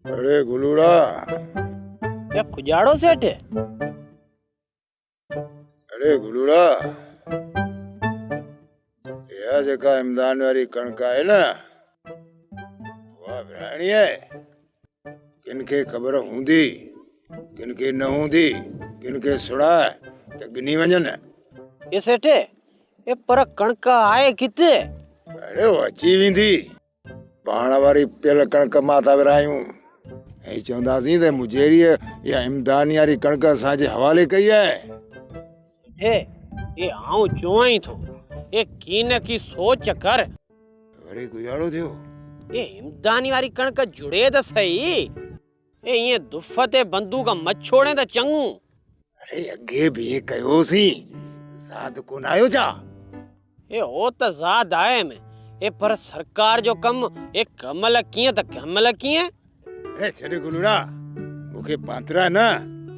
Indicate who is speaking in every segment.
Speaker 1: अरे गुलूड़ा
Speaker 2: ये खुजाड़ो सेठ है।
Speaker 1: अरे गुलूड़ा या जेका इमदान वारी कणक है ना वाह विराणी है। किनखे ख़बर हूंदी किनखे न हूंदी किनखे सुणा त गिनी वञनि।
Speaker 2: ये सेठ है ये पर कणक आए किथे?
Speaker 1: अरे वो अची वेंदी पाण वारी पियल कणक मां था विरायूं ऐं चवंदासीं त मुजेरीअ या इमदानी वारी कणक असांजे हवाले कई आहे।
Speaker 2: हे ये आऊं चोई थो ये की न की सोच कर।
Speaker 1: वरी गुजारो थियो
Speaker 2: ये इमदानी वारी कणक जुड़े त सही ये ये दुफ ते बंदूक मछोड़े त चंगू।
Speaker 1: अरे अगे भी ये कयोसीं साद कोन आयो छा?
Speaker 2: ये हो त ज़ाद आए में ये पर सरकार जो कम ये कमल कीअं त कमल कीअं।
Speaker 1: अरे छॾ गुलूड़ा मूंखे पांतरा न।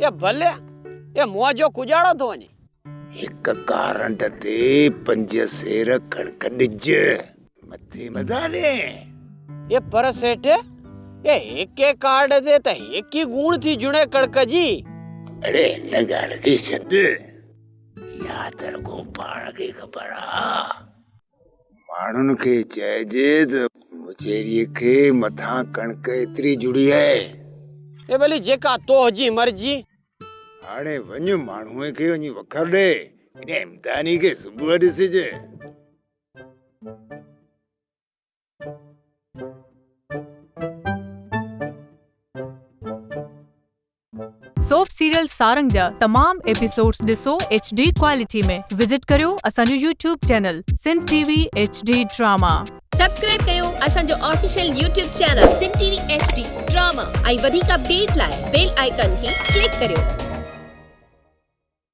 Speaker 2: ये भले ये मुआ जो कुजाड़ो थो वञे।
Speaker 1: हिक कारंट ते 5 सेर कणक ॾिज मथे मज़ा ॾे।
Speaker 2: ये पर सेठ ये एक कार्ड दे त एक ही गुण थी जुड़े कणक जी।
Speaker 1: अरे हिन ॻाल्हि खे छॾ याद रखो पाण खे ख़बर आ माण्हुनि खे चइजे त मुजेरीअ खे मथां कणक एतिरी जुड़ी आहे।
Speaker 2: ये भली जेका तो जी मर्जी।
Speaker 1: हाणे वञ माण्हूअ खे वञी वखर ॾे इन इमदानी खे सुबुह ॾिसिजे।
Speaker 3: सोप सीरियल सारंग जा तमाम एपिसोड्स ॾिसो HD क्वालिटी में। विजिट करियो असांजो YouTube channel Sindh TV HD drama.
Speaker 4: Subscribe कयो असांजो official YouTube channel Sindh TV HD drama ऐं वधीक अपडेट लाइ बेल आइकन खे क्लिक करियो।